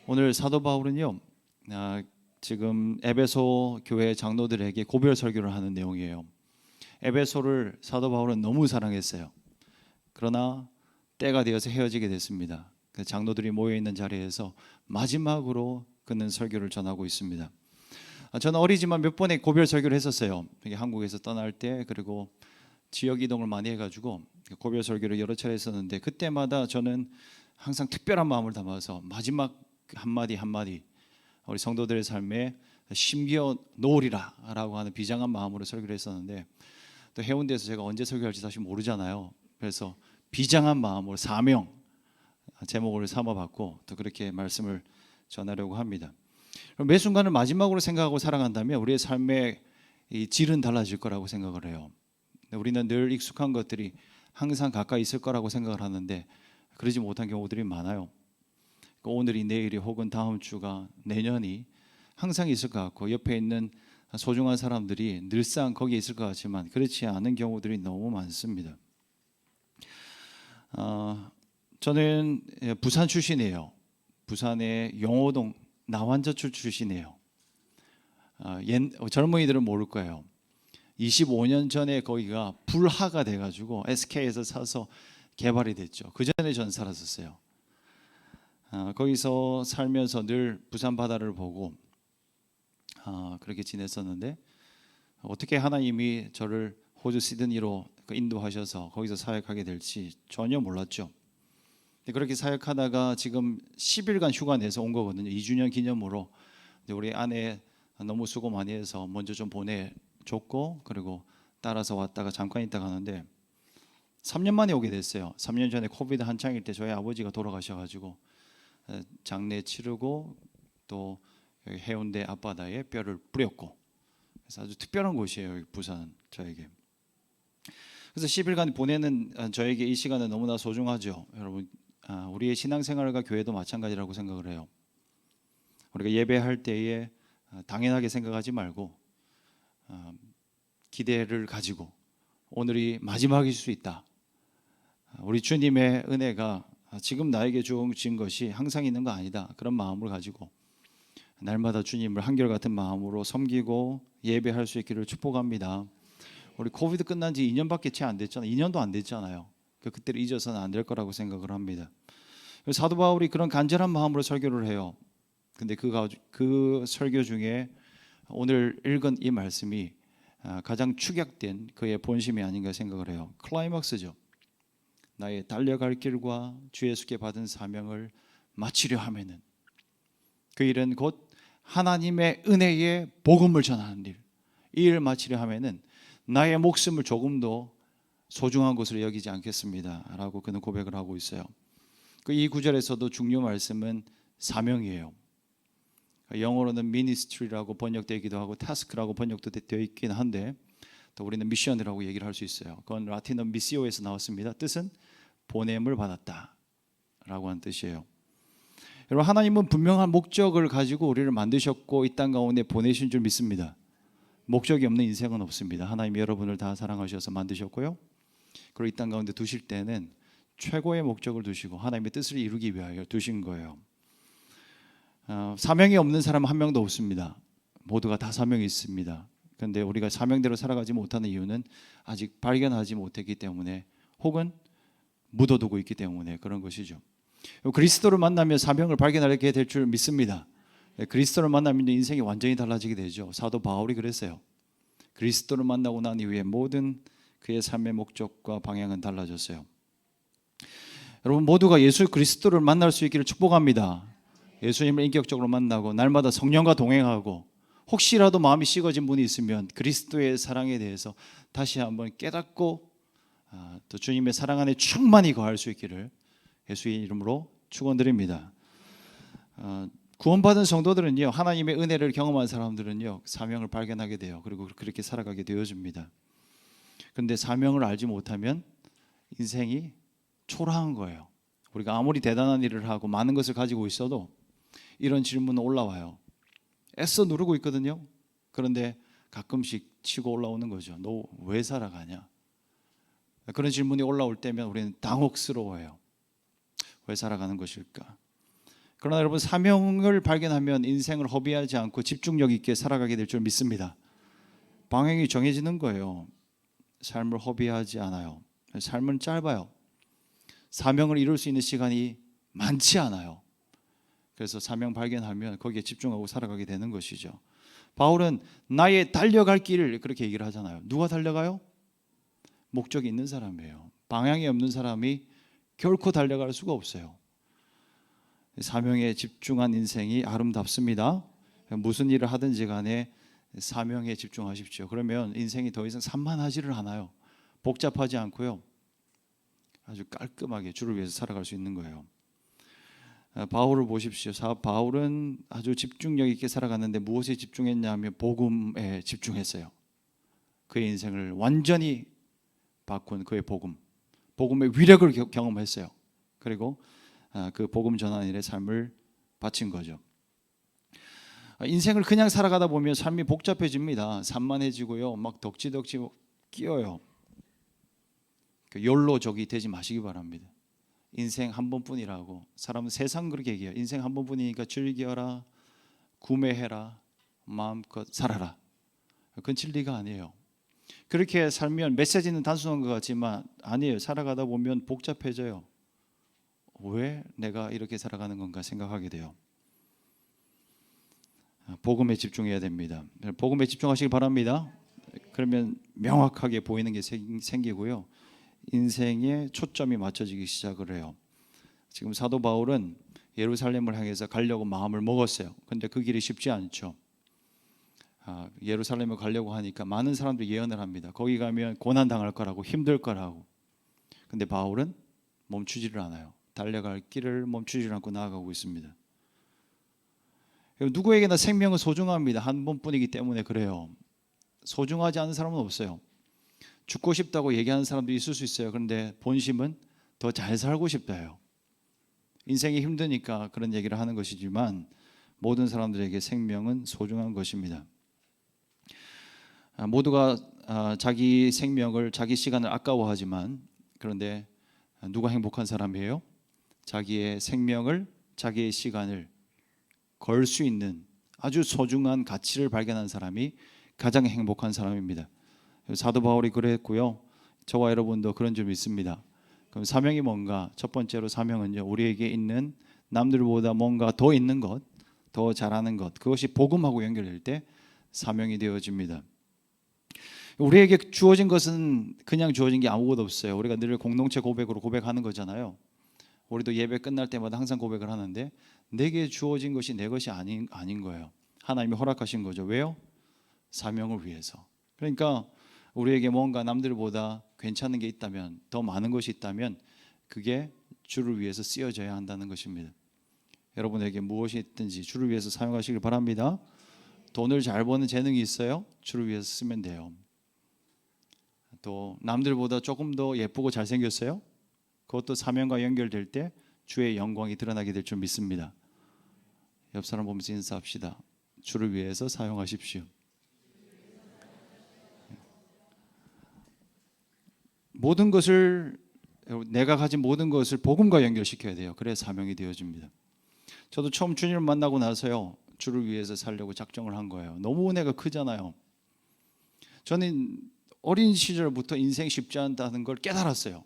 오늘 사도 바울은요, 지금 에베소 교회 장로들에게 고별 설교를 하는 내용이에요. 에베소를 사도 바울은 너무 사랑했어요. 그러나 때가 되어서 헤어지게 됐습니다. 그 장로들이 모여 있는 자리에서 마지막으로 그는 설교를 전하고 있습니다. 저는 어리지만 몇 번의 고별 설교를 했었어요. 한국에서 떠날 때, 그리고 지역 이동을 많이 해가지고 고별 설교를 여러 차례 했었는데, 그때마다 저는 항상 특별한 마음을 담아서 마지막 한마디 한마디 우리 성도들의 삶에 심겨 놓으리라라고 하는 비장한 마음으로 설교를 했었는데, 또 해운대에서 제가 언제 설교할지 사실 모르잖아요. 그래서 비장한 마음으로 사명 제목을 삼아봤고, 또 그렇게 말씀을 전하려고 합니다. 매 순간을 마지막으로 생각하고 살아간다면 우리의 삶의 이 질은 달라질 거라고 생각을 해요. 우리는 늘 익숙한 것들이 항상 가까이 있을 거라고 생각을 하는데, 그러지 못한 경우들이 많아요. 오늘이, 내일이, 혹은 다음 주가, 내년이 항상 있을 것 같고, 옆에 있는 소중한 사람들이 늘상 거기에 있을 것 같지만 그렇지 않은 경우들이 너무 많습니다. 저는 부산 출신이에요. 부산의 용호동 남환저출 출신이에요. 젊은이들은 모를 거예요. 25년 전에 거기가 불하가 돼가지고 SK에서 사서 개발이 됐죠. 그 전에 전 살았었어요. 거기서 살면서 늘 부산 바다를 보고 그렇게 지냈었는데, 어떻게 하나님이 저를 호주 시드니로 인도하셔서 거기서 사역하게 될지 전혀 몰랐죠. 그렇게 사역하다가 지금 10일간 휴가 내서 온 거거든요. 2주년 기념으로. 우리 아내 너무 수고 많이 해서 먼저 좀 보내줬고, 그리고 따라서 왔다가 잠깐 있다 가는데 3년 만에 오게 됐어요. 3년 전에 코비드 한창일 때 저희 아버지가 돌아가셔가지고 장례 치르고, 또 여기 해운대 앞바다에 뼈를 뿌렸고, 그래서 아주 특별한 곳이에요, 여기 부산은 저에게. 그래서 10일간 보내는 저에게 이 시간은 너무나 소중하죠. 여러분, 우리의 신앙생활과 교회도 마찬가지라고 생각을 해요. 우리가 예배할 때에 당연하게 생각하지 말고 기대를 가지고 오늘이 마지막일 수 있다. 우리 주님의 은혜가 지금 나에게 주어진 것이 항상 있는 거 아니다. 그런 마음을 가지고 날마다 주님을 한결같은 마음으로 섬기고 예배할 수 있기를 축복합니다. 우리 코비드 끝난 지 2년밖에 채 안 됐잖아요. 2년도 안 됐잖아요. 그때를 잊어서는 안 될 거라고 생각을 합니다. 사도 바울이 그런 간절한 마음으로 설교를 해요. 근데 그 설교 중에 오늘 읽은 이 말씀이 가장 축약된 그의 본심이 아닌가 생각을 해요. 클라이막스죠. 나의 달려갈 길과 주 예수께 받은 사명을 마치려 하면은, 그 일은 곧 하나님의 은혜의 복음을 전하는 일. 이 일을 마치려 하면은 나의 목숨을 조금도 소중한 것으로 여기지 않겠습니다 라고 그는 고백을 하고 있어요. 이 구절에서도 중요 말씀은 사명이에요. 영어로는 ministry라고 번역되기도 하고 task라고 번역도 되어 있긴 한데, 또 우리는 미션이라고 얘기를 할 수 있어요. 그건 라틴어 미시오에서 나왔습니다. 뜻은 보냄을 받았다 라고 하는 뜻이에요. 여러분, 하나님은 분명한 목적을 가지고 우리를 만드셨고 이 땅 가운데 보내신 줄 믿습니다. 목적이 없는 인생은 없습니다. 하나님이 여러분을 다 사랑하셔서 만드셨고요, 그리고 이 땅 가운데 두실 때는 최고의 목적을 두시고 하나님의 뜻을 이루기 위하여 두신 거예요. 사명이 없는 사람은 한 명도 없습니다. 모두가 다 사명이 있습니다. 그런데 우리가 사명대로 살아가지 못하는 이유는 아직 발견하지 못했기 때문에, 혹은 묻어두고 있기 때문에 그런 것이죠. 그리스도를 만나면 사명을 발견하게 될 줄 믿습니다. 그리스도를 만나면 인생이 완전히 달라지게 되죠. 사도 바울이 그랬어요. 그리스도를 만나고 난 이후에 모든 그의 삶의 목적과 방향은 달라졌어요. 여러분, 모두가 예수 그리스도를 만날 수 있기를 축복합니다. 예수님을 인격적으로 만나고 날마다 성령과 동행하고, 혹시라도 마음이 식어진 분이 있으면 그리스도의 사랑에 대해서 다시 한번 깨닫고 또 주님의 사랑 안에 충만히 거할 수 있기를 예수의 이름으로 축원드립니다. 구원받은 성도들은요, 하나님의 은혜를 경험한 사람들은요, 사명을 발견하게 돼요. 그리고 그렇게 살아가게 되어집니다. 그런데 사명을 알지 못하면 인생이 초라한 거예요. 우리가 아무리 대단한 일을 하고 많은 것을 가지고 있어도 이런 질문은 올라와요. 애써 누르고 있거든요. 그런데 가끔씩 치고 올라오는 거죠. 너 왜 살아가냐? 그런 질문이 올라올 때면 우리는 당혹스러워해요. 왜 살아가는 것일까? 그러나 여러분, 사명을 발견하면 인생을 허비하지 않고 집중력 있게 살아가게 될 줄 믿습니다. 방향이 정해지는 거예요. 삶을 허비하지 않아요. 삶은 짧아요. 사명을 이룰 수 있는 시간이 많지 않아요. 그래서 사명 발견하면 거기에 집중하고 살아가게 되는 것이죠. 바울은 나의 달려갈 길을 그렇게 얘기를 하잖아요. 누가 달려가요? 목적이 있는 사람이에요. 방향이 없는 사람이 결코 달려갈 수가 없어요. 사명에 집중한 인생이 아름답습니다. 무슨 일을 하든지 간에 사명에 집중하십시오. 그러면 인생이 더 이상 산만하지를 않아요. 복잡하지 않고요. 아주 깔끔하게 주를 위해서 살아갈 수 있는 거예요. 바울을 보십시오. 바울은 아주 집중력 있게 살아갔는데 무엇에 집중했냐면 복음에 집중했어요. 그의 인생을 완전히 바꾼 그의 복음의 위력을 경험했어요. 그리고 그 복음 전환 일에 삶을 바친 거죠. 인생을 그냥 살아가다 보면 삶이 복잡해집니다. 산만해지고요. 막 덕지덕지 끼어요. 욜로족이 되지 마시기 바랍니다. 인생 한 번뿐이라고. 사람은 세상 그렇게 얘기해요. 인생 한 번뿐이니까 즐겨라, 구매해라, 마음껏 살아라. 그건 진리가 아니에요. 그렇게 살면 메시지는 단순한 것 같지만 아니에요. 살아가다 보면 복잡해져요. 왜 내가 이렇게 살아가는 건가 생각하게 돼요. 복음에 집중해야 됩니다. 복음에 집중하시기 바랍니다. 그러면 명확하게 보이는 게 생기고요. 인생의 초점이 맞춰지기 시작을 해요. 지금 사도 바울은 예루살렘을 향해서 가려고 마음을 먹었어요. 근데 그 길이 쉽지 않죠. 예루살렘을 가려고 하니까 많은 사람들이 예언을 합니다. 거기 가면 고난 당할 거라고, 힘들 거라고. 근데 바울은 멈추지를 않아요. 달려갈 길을 멈추지 않고 나아가고 있습니다. 누구에게나 생명은 소중합니다. 한 번뿐이기 때문에 그래요. 소중하지 않은 사람은 없어요. 죽고 싶다고 얘기하는 사람도 있을 수 있어요. 그런데 본심은 더 잘 살고 싶다요. 인생이 힘드니까 그런 얘기를 하는 것이지만 모든 사람들에게 생명은 소중한 것입니다. 모두가 자기 생명을, 자기 시간을 아까워하지만 그런데 누가 행복한 사람이에요? 자기의 생명을, 자기의 시간을 걸 수 있는 아주 소중한 가치를 발견한 사람이 가장 행복한 사람입니다. 사도 바울이 그랬고요. 저와 여러분도 그런 점 있습니다. 그럼 사명이 뭔가? 첫 번째로 사명은요, 우리에게 있는 남들보다 뭔가 더 있는 것, 더 잘하는 것, 그것이 복음하고 연결될 때 사명이 되어집니다. 우리에게 주어진 것은 그냥 주어진 게 아무것도 없어요. 우리가 늘 공동체 고백으로 고백하는 거잖아요. 우리도 예배 끝날 때마다 항상 고백을 하는데 내게 주어진 것이 내 것이 아닌 거예요. 하나님이 허락하신 거죠. 왜요? 사명을 위해서. 그러니까 우리에게 뭔가 남들보다 괜찮은 게 있다면, 더 많은 것이 있다면 그게 주를 위해서 쓰여져야 한다는 것입니다. 여러분에게 무엇이 있든지 주를 위해서 사용하시길 바랍니다. 돈을 잘 버는 재능이 있어요? 주를 위해서 쓰면 돼요. 또 남들보다 조금 더 예쁘고 잘생겼어요? 그것도 사명과 연결될 때 주의 영광이 드러나게 될 줄 믿습니다. 옆 사람 보면서 인사합시다. 주를 위해서 사용하십시오. 모든 것을, 내가 가진 모든 것을 복음과 연결시켜야 돼요. 그래야 사명이 되어집니다. 저도 처음 주님을 만나고 나서요, 주를 위해서 살려고 작정을 한 거예요. 너무 은혜가 크잖아요. 저는 어린 시절부터 인생 쉽지 않다는 걸 깨달았어요.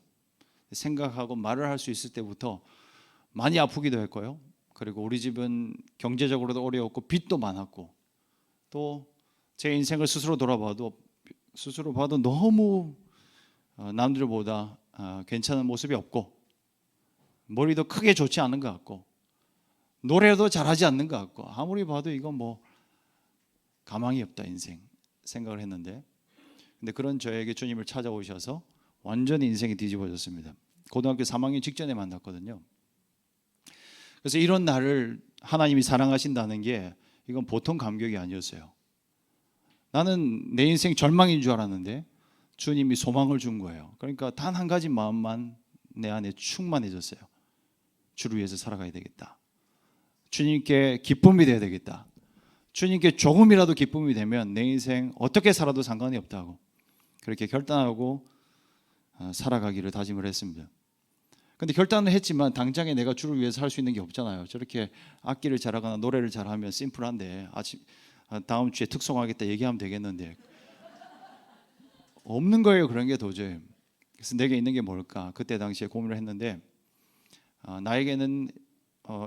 생각하고 말을 할 수 있을 때부터 많이 아프기도 했고요. 그리고 우리 집은 경제적으로도 어려웠고 빚도 많았고, 또 제 인생을 스스로 돌아봐도 너무 남들보다 괜찮은 모습이 없고, 머리도 크게 좋지 않은 것 같고, 노래도 잘하지 않는 것 같고, 아무리 봐도 이건 뭐 가망이 없다 인생 생각을 했는데, 근데 그런 저에게 주님을 찾아오셔서 완전히 인생이 뒤집어졌습니다. 고등학교 3학년 직전에 만났거든요. 그래서 이런 나를 하나님이 사랑하신다는 게 이건 보통 감격이 아니었어요. 나는 내 인생 절망인 줄 알았는데 주님이 소망을 준 거예요. 그러니까 단 한 가지 마음만 내 안에 충만해졌어요. 주를 위해서 살아가야 되겠다. 주님께 기쁨이 되어야 되겠다. 주님께 조금이라도 기쁨이 되면 내 인생 어떻게 살아도 상관이 없다고 그렇게 결단하고 살아가기를 다짐을 했습니다. 근데 결단을 했지만 당장에 내가 주를 위해서 할 수 있는 게 없잖아요. 저렇게 악기를 잘하거나 노래를 잘하면 심플한데 다음 주에 특송하겠다 얘기하면 되겠는데 없는 거예요. 그런 게 도저히. 그래서 내게 있는 게 뭘까? 그때 당시에 고민을 했는데 나에게는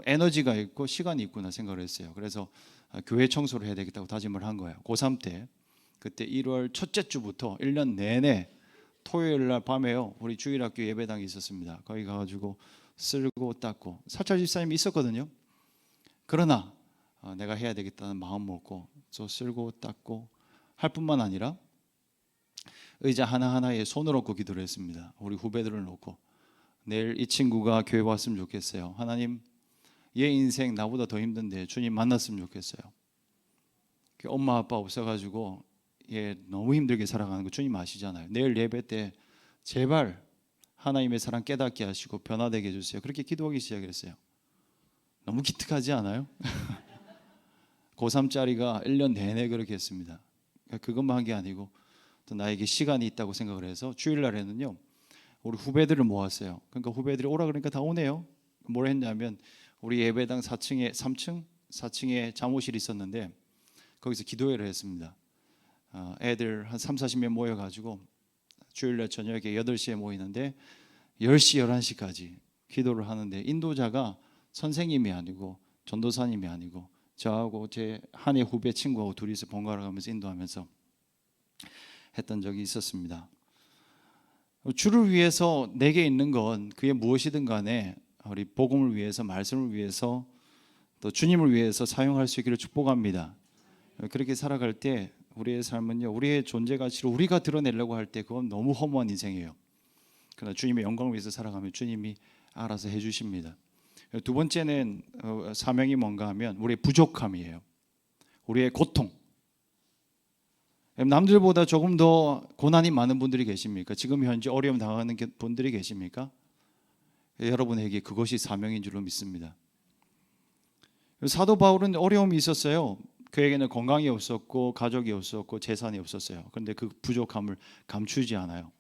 에너지가 있고 시간이 있구나 생각을 했어요. 그래서 교회 청소를 해야 되겠다고 다짐을 한 거예요. 고3 때 그때 1월 첫째 주부터 1년 내내 토요일 날 밤에요. 우리 주일학교 예배당이 있었습니다. 거기 가가지고 쓸고 닦고 사찰 집사님이 있었거든요. 그러나 내가 해야 되겠다는 마음 먹고 저 쓸고 닦고 할 뿐만 아니라 의자 하나하나에 손을 얹고 기도를 했습니다. 우리 후배들을 놓고 내일 이 친구가 교회 왔으면 좋겠어요. 하나님 얘 인생 나보다 더 힘든데 주님 만났으면 좋겠어요. 엄마 아빠 없어가지고 얘 너무 힘들게 살아가는 거 주님 아시잖아요. 내일 예배 때 제발 하나님의 사랑 깨닫게 하시고 변화되게 해주세요. 그렇게 기도하기 시작했어요. 너무 기특하지 않아요? 고3짜리가 1년 내내 그렇게 했습니다. 그것만 한 게 아니고 또 나에게 시간이 있다고 생각을 해서 주일날에는요 우리 후배들을 모았어요. 그러니까 후배들이 오라 그러니까 다 오네요. 뭘 했냐면 우리 예배당 4층에 잠옷실이 있었는데 거기서 기도회를 했습니다. 애들 한 3, 40명 모여가지고 주일날 저녁에 8시에 모이는데 10시, 11시까지 기도를 하는데 인도자가 선생님이 아니고 전도사님이 아니고 저하고 제 한 해 후배 친구하고 둘이서 번갈아 가면서 인도하면서 했던 적이 있었습니다. 주를 위해서 내게 있는 건 그게 무엇이든 간에 우리 복음을 위해서 말씀을 위해서 또 주님을 위해서 사용할 수 있기를 축복합니다. 그렇게 살아갈 때 우리의 삶은요 우리의 존재 가치를 우리가 드러내려고 할 때 그건 너무 허무한 인생이에요. 그러나 주님의 영광을 위해서 살아가면 주님이 알아서 해주십니다. 두 번째는 사명이 뭔가 하면 우리의 부족함이에요. 우리의 고통. 남들보다 조금 더 고난이 많은 분들이 계십니까? 지금 현재 어려움 당하는 분들이 계십니까? 여러분에게 그것이 사명인 줄로 믿습니다. 사도 바울은 어려움이 있었어요. 그에게는 건강이 없었고 가족이 없었고 재산이 없었어요. 그런데 그 부족함을 감추지 않아요.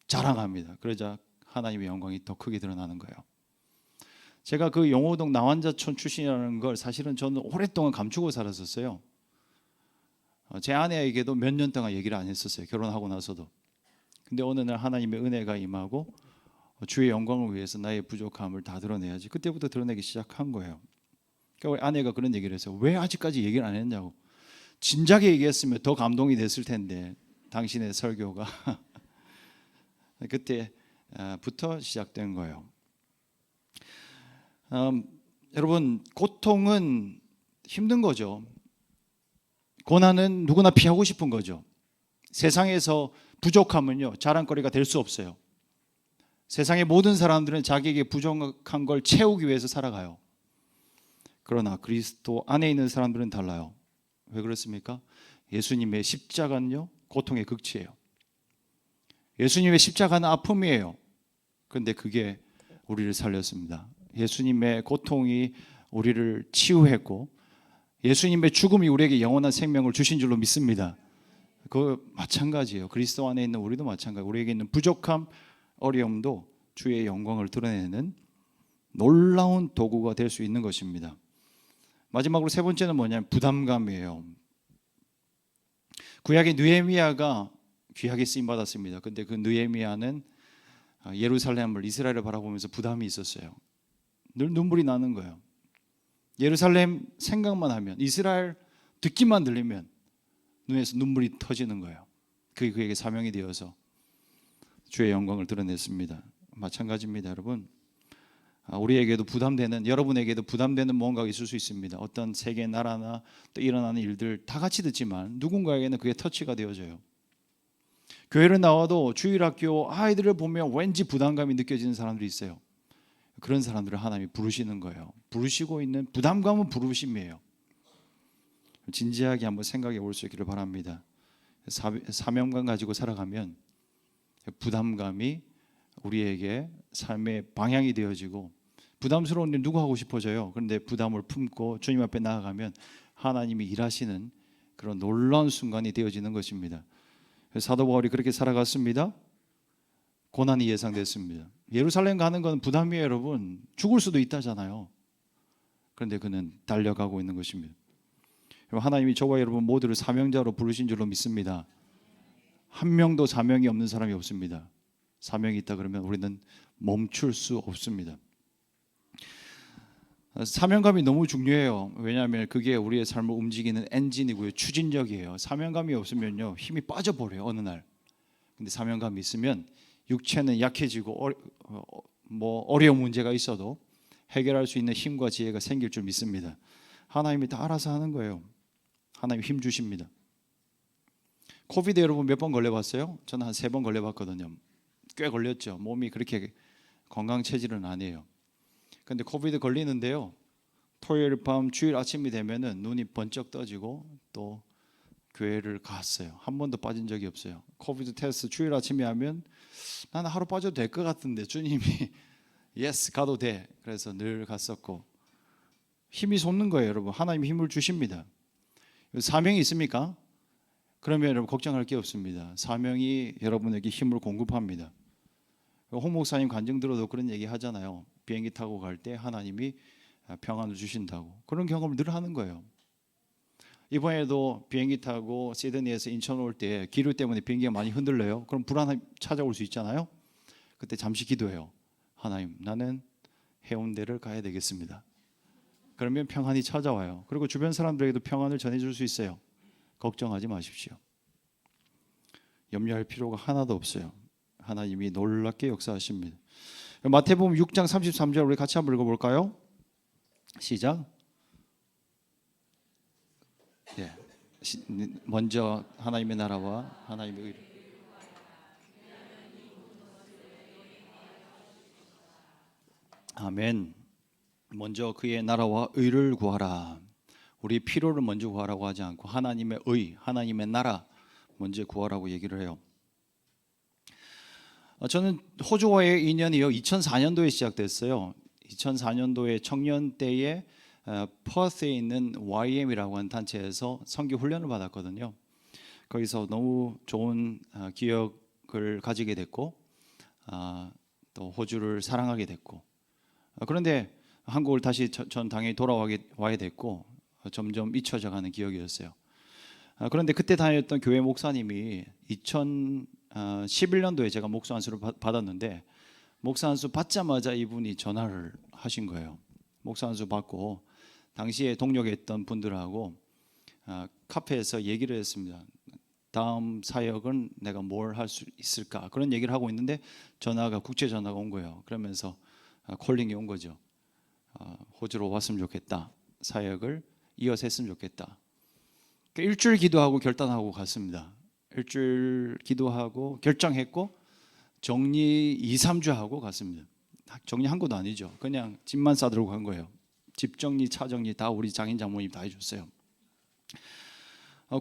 자랑합니다. 그러자 하나님의 영광이 더 크게 드러나는 거예요. 제가 그 용호동 나환자촌 출신이라는 걸 사실은 저는 오랫동안 감추고 살았었어요. 제 아내에게도 몇 년 동안 얘기를 안 했었어요. 결혼하고 나서도. 근데 어느 날 하나님의 은혜가 임하고 주의 영광을 위해서 나의 부족함을 다 드러내야지. 그때부터 드러내기 시작한 거예요. 그러니까 아내가 그런 얘기를 했어요. 왜 아직까지 얘기를 안 했냐고. 진작에 얘기했으면 더 감동이 됐을 텐데 당신의 설교가. 그때부터 시작된 거예요. 여러분 고통은 힘든 거죠. 고난은 누구나 피하고 싶은 거죠. 세상에서 부족함은요 자랑거리가 될 수 없어요. 세상의 모든 사람들은 자기에게 부족한 걸 채우기 위해서 살아가요. 그러나 그리스도 안에 있는 사람들은 달라요. 왜 그렇습니까? 예수님의 십자가는요 고통의 극치예요. 예수님의 십자가는 아픔이에요. 그런데 그게 우리를 살렸습니다. 예수님의 고통이 우리를 치유했고 예수님의 죽음이 우리에게 영원한 생명을 주신 줄로 믿습니다. 그 마찬가지예요. 그리스도 안에 있는 우리도 마찬가지. 우리에게 있는 부족함, 어려움도 주의 영광을 드러내는 놀라운 도구가 될 수 있는 것입니다. 마지막으로 세 번째는 뭐냐면 부담감이에요. 구약의 느헤미야가 귀하게 쓰임 받았습니다. 근데 그 느헤미야는 예루살렘을 이스라엘을 바라보면서 부담이 있었어요. 늘 눈물이 나는 거예요. 예루살렘 생각만 하면 이스라엘 듣기만 들리면 눈에서 눈물이 터지는 거예요. 그게 그에게 사명이 되어서 주의 영광을 드러냈습니다. 마찬가지입니다, 여러분. 우리에게도 부담되는 여러분에게도 부담되는 무언가가 있을 수 있습니다. 어떤 세계 나라나 또 일어나는 일들 다 같이 듣지만 누군가에게는 그게 터치가 되어져요. 교회를 나와도 주일학교 아이들을 보면 왠지 부담감이 느껴지는 사람들이 있어요. 그런 사람들을 하나님이 부르시는 거예요. 부르시고 있는 부담감은 부르심이에요. 진지하게 한번 생각해 볼 수 있기를 바랍니다. 사명감 가지고 살아가면 부담감이 우리에게 삶의 방향이 되어지고 부담스러운 일 누구 하고 싶어져요. 그런데 부담을 품고 주님 앞에 나아가면 하나님이 일하시는 그런 놀라운 순간이 되어지는 것입니다. 사도 바울이 그렇게 살아갔습니다. 고난이 예상됐습니다. 예루살렘 가는 건 부담이에요, 여러분. 죽을 수도 있다잖아요. 그런데 그는 달려가고 있는 것입니다. 하나님이 저와 여러분 모두를 사명자로 부르신 줄로 믿습니다. 한 명도 사명이 없는 사람이 없습니다. 사명이 있다 그러면 우리는 멈출 수 없습니다. 사명감이 너무 중요해요. 왜냐하면 그게 우리의 삶을 움직이는 엔진이고요, 추진력이에요. 사명감이 없으면요, 힘이 빠져버려요, 어느 날. 근데 사명감이 있으면 육체는 약해지고 어려운 문제가 있어도 해결할 수 있는 힘과 지혜가 생길 줄 믿습니다. 하나님이 다 알아서 하는 거예요. 하나님 힘 주십니다. 코비드 여러분 몇 번 걸려봤어요? 저는 한 3번 걸려봤거든요. 꽤 걸렸죠. 몸이 그렇게 건강 체질은 아니에요. 근데 코비드 걸리는데요, 토요일 밤 주일 아침이 되면은 눈이 번쩍 떠지고 또 교회를 갔어요. 한 번도 빠진 적이 없어요. 코비드 테스트 주일 아침에 하면 나는 하루 빠져도 될 것 같은데 주님이 예스 가도 돼. 그래서 늘 갔었고, 힘이 솟는 거예요, 여러분. 하나님 힘을 주십니다. 사명이 있습니까? 그러면 여러분 걱정할 게 없습니다. 사명이 여러분에게 힘을 공급합니다. 홍 목사님 간증 들어도 그런 얘기 하잖아요. 비행기 타고 갈 때 하나님이 평안을 주신다고. 그런 경험을 늘 하는 거예요. 이번에도 비행기 타고 시드니에서 인천 올 때 기류 때문에 비행기가 많이 흔들려요. 그럼 불안함이 찾아올 수 있잖아요. 그때 잠시 기도해요. 하나님, 나는 해운대를 가야 되겠습니다. 그러면 평안이 찾아와요. 그리고 주변 사람들에게도 평안을 전해줄 수 있어요. 걱정하지 마십시오. 염려할 필요가 하나도 없어요. 하나님이 놀랍게 역사하십니다. 마태복음 6장 33절 우리 같이 한번 읽어볼까요? 시작. 네. 먼저 하나님의 나라와 하나님의 의를. 아멘. 먼저 그의 나라와 의를 구하라. 우리 필요를 먼저 구하라고 하지 않고 하나님의 의, 하나님의 나라 먼저 구하라고 얘기를 해요. 저는 호주와의 인연이요 2004년도에 시작됐어요. 2004년도에 청년 때에 퍼스에 있는 YM이라고 하는 단체에서 선교 훈련을 받았거든요. 거기서 너무 좋은 기억을 가지게 됐고 또 호주를 사랑하게 됐고, 그런데 한국을 다시 전 당연히 돌아와야 됐고 점점 잊혀져가는 기억이었어요. 그런데 그때 다녔던 교회 목사님이 2011년도에 제가 목사 안수를 받았는데 목사 안수 받자마자 이분이 전화를 하신 거예요. 목사 안수 받고 당시에 동역했던 분들하고 카페에서 얘기를 했습니다. 다음 사역은 내가 뭘 할 수 있을까, 그런 얘기를 하고 있는데 전화가 국제 전화가 온 거예요. 그러면서 콜링이 온 거죠. 호주로 왔으면 좋겠다, 사역을 이어서 했으면 좋겠다. 일주일 기도하고 결단하고 갔습니다. 일주일 기도하고 결정했고 정리 2, 3주 하고 갔습니다. 정리한 것도 아니죠. 그냥 짐만 싸들고 간 거예요. 집 정리, 차 정리 다 우리 장인 장모님 다 해줬어요.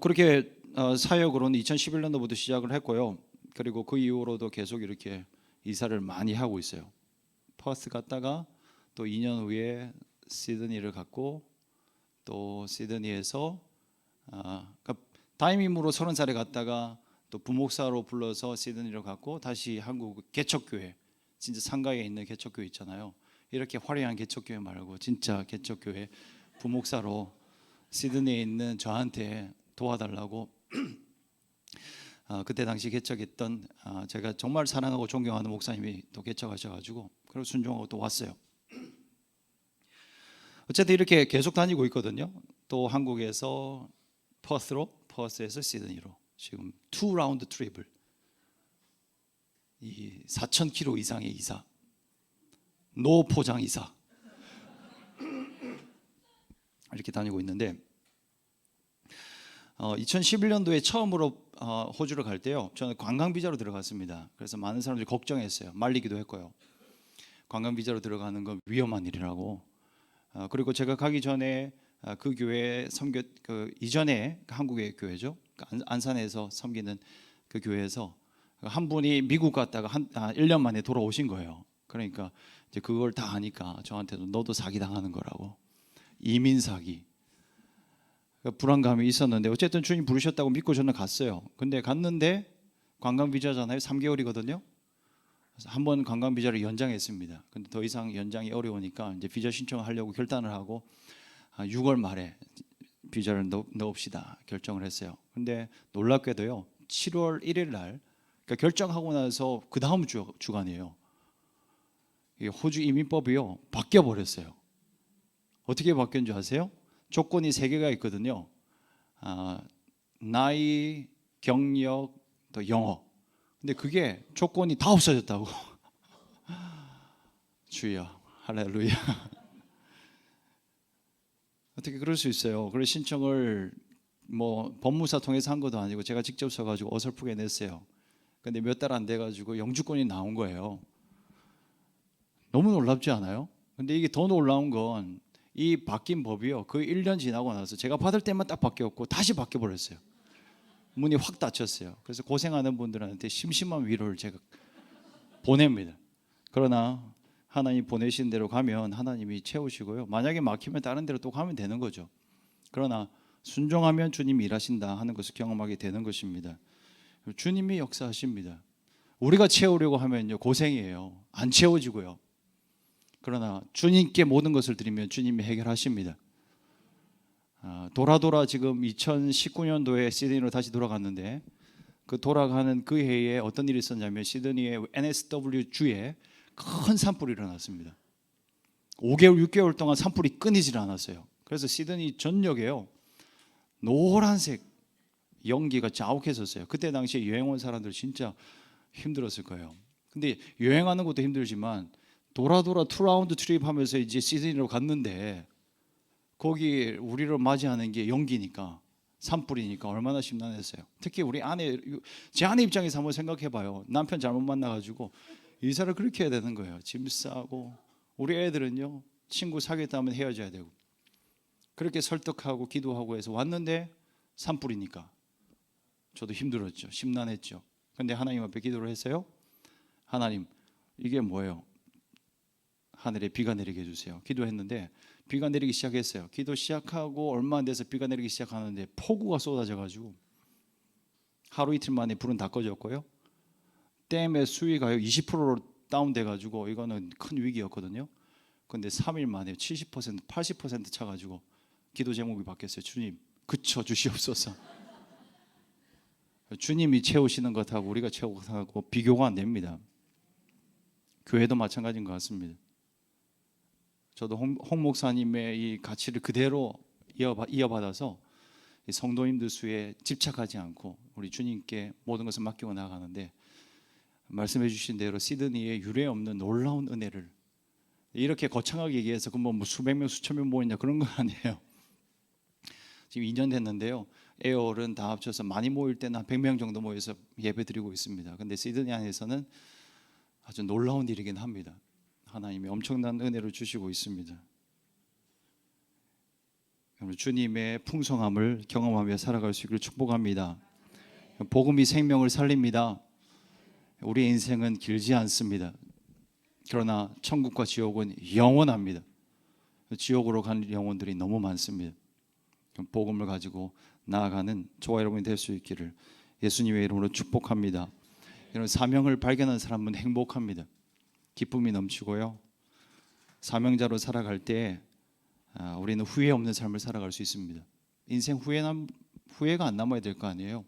그렇게 사역으로는 2011년도부터 시작을 했고요. 그리고 그 이후로도 계속 이렇게 이사를 많이 하고 있어요. 퍼스 갔다가 또 2년 후에 시드니를 갔고 또 시드니에서 그러니까 담임으로 30살에 갔다가 또 부목사로 불러서 시드니로 갔고 다시 한국 개척교회, 진짜 상가에 있는 개척교회 있잖아요. 이렇게 화려한 개척교회 말고 진짜 개척교회 부목사로 시드니에 있는 저한테 도와달라고 그때 당시 개척했던 제가 정말 사랑하고 존경하는 목사님이 또 개척하셔가지고 그리고 순종하고 또 왔어요. 어쨌든 이렇게 계속 다니고 있거든요. 또 한국에서 퍼스에서 시드니로 지금 2라운드 트립을, 이 4,000km 이상의 이사, 노포장 이사 이렇게 다니고 있는데 2011년도에 처음으로 호주를 갈 때요, 저는 관광 비자로 들어갔습니다. 그래서 많은 사람들이 걱정했어요. 말리기도 했고요. 관광 비자로 들어가는 건 위험한 일이라고. 그리고 제가 가기 전에 그 교회 그 이전에 한국의 교회죠, 안산에서 섬기는 그 교회에서 한 분이 미국 갔다가 1년 만에 돌아오신 거예요. 그러니까 이제 그걸 다 하니까 저한테도 너도 사기 당하는 거라고, 이민 사기. 불안감이 있었는데 어쨌든 주님 부르셨다고 믿고 저는 갔어요. 근데 갔는데 관광 비자잖아요. 3개월이거든요. 한 번 관광 비자를 연장했습니다. 근데 더 이상 연장이 어려우니까 이제 비자 신청하려고 결단을 하고 6월 말에 비자를 넣읍시다 결정을 했어요. 근데 놀랍게도요 7월 1일 날 그러니까 결정하고 나서 그 다음 주간이에요. 호주 이민법이요 바뀌어 버렸어요. 어떻게 바뀐 줄 아세요? 조건이 3개가 있거든요. 나이, 경력, 또 영어. 근데 그게 조건이 다 없어졌다고. 주여, 할렐루야. 어떻게 그럴 수 있어요? 그래서 신청을 뭐 법무사 통해서 한 것도 아니고 제가 직접 써가지고 어설프게 냈어요. 근데 몇 달 안 돼가지고 영주권이 나온 거예요. 너무 놀랍지 않아요? 근데 이게 더 놀라운 건 이 바뀐 법이요. 그 1년 지나고 나서 제가 받을 때만 딱 바뀌었고 다시 바뀌어 버렸어요. 문이 확 닫혔어요. 그래서 고생하는 분들한테 심심한 위로를 제가 보냅니다. 그러나 하나님 보내신 대로 가면 하나님이 채우시고요. 만약에 막히면 다른 데로 또 가면 되는 거죠. 그러나 순종하면 주님이 일하신다 하는 것을 경험하게 되는 것입니다. 주님이 역사하십니다. 우리가 채우려고 하면요 고생이에요. 안 채워지고요. 그러나 주님께 모든 것을 드리면 주님이 해결하십니다. 돌아 지금 2019년도에 시드니로 다시 돌아갔는데 그 돌아가는 그 해에 어떤 일이 있었냐면 시드니의 NSW 주에 큰 산불이 일어났습니다. 5개월 6개월 동안 산불이 끊이질 않았어요. 그래서 시드니 전역에요 노란색 연기가 자욱했었어요. 그때 당시에 여행 온 사람들 진짜 힘들었을 거예요. 근데 여행하는 것도 힘들지만 돌아 투라운드 트립 하면서 이제 시드니로 갔는데 거기 우리를 맞이하는 게 연기니까 산불이니까 얼마나 심란했어요. 특히 우리 아내, 제 아내 입장에서 한번 생각해봐요. 남편 잘못 만나가지고 이사를 그렇게 해야 되는 거예요. 짐 싸고 우리 애들은요 친구 사귀었다면 헤어져야 되고 그렇게 설득하고 기도하고 해서 왔는데 산불이니까 저도 힘들었죠. 심란했죠. 근데 하나님 앞에 기도를 했어요. 하나님 이게 뭐예요? 하늘에 비가 내리게 해주세요. 기도했는데 비가 내리기 시작했어요. 기도 시작하고 얼마 안 돼서 비가 내리기 시작하는데 폭우가 쏟아져가지고 하루 이틀 만에 불은 다 꺼졌고요. 댐의 수위가요 20%로 다운돼가지고 이거는 큰 위기였거든요. 근데 3일 만에 70% 80% 차가지고 기도 제목이 바뀌었어요. 주님 그쳐 주시옵소서. 주님이 채우시는 것하고 우리가 채우는 것하고 비교가 안 됩니다. 교회도 마찬가지인 것 같습니다. 저도 홍 목사님의 이 가치를 그대로 이어받아서 성도님들 수에 집착하지 않고 우리 주님께 모든 것을 맡기고 나아가는데 말씀해 주신 대로 시드니에 유례 없는 놀라운 은혜를 이렇게 거창하게 얘기해서 뭐 수백 명 수천 명 모이냐 그런 건 아니에요. 지금 2년 됐는데요. 에어홀은 다 합쳐서 많이 모일 때는 한 100명 정도 모여서 예배 드리고 있습니다. 근데 시드니 안에서는 아주 놀라운 일이긴 합니다. 하나님이 엄청난 은혜를 주시고 있습니다. 주님의 풍성함을 경험하며 살아갈 수 있기를 축복합니다. 복음이 생명을 살립니다. 우리 인생은 길지 않습니다. 그러나 천국과 지옥은 영원합니다. 지옥으로 가는 영혼들이 너무 많습니다. 복음을 가지고 나아가는 저와 여러분이 될 수 있기를 예수님의 이름으로 축복합니다. 이런 사명을 발견한 사람은 행복합니다. 기쁨이 넘치고요. 사명자로 살아갈 때 우리는 후회 없는 삶을 살아갈 수 있습니다. 인생 후회가 안 남아야 될 거 아니에요.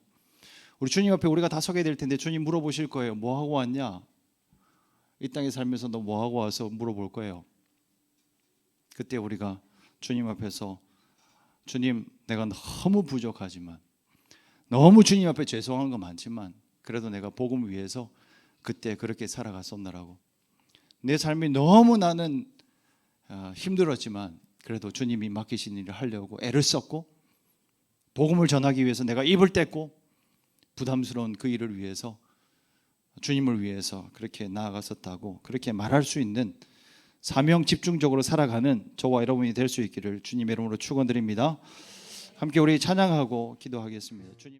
우리 주님 앞에 우리가 다 서게 될 텐데 주님 물어보실 거예요. 뭐 하고 왔냐? 이 땅에 살면서 너 뭐 하고 와서 물어볼 거예요. 그때 우리가 주님 앞에서 주님 내가 너무 부족하지만 너무 주님 앞에 죄송한 거 많지만 그래도 내가 복음을 위해서 그때 그렇게 살아갔었나라고 내 삶이 너무 나는 힘들었지만 그래도 주님이 맡기신 일을 하려고 애를 썼고 복음을 전하기 위해서 내가 입을 뗐고 부담스러운 그 일을 위해서 주님을 위해서 그렇게 나아갔었다고 그렇게 말할 수 있는 사명 집중적으로 살아가는 저와 여러분이 될 수 있기를 주님의 이름으로 축원드립니다. 함께 우리 찬양하고 기도하겠습니다. 주님.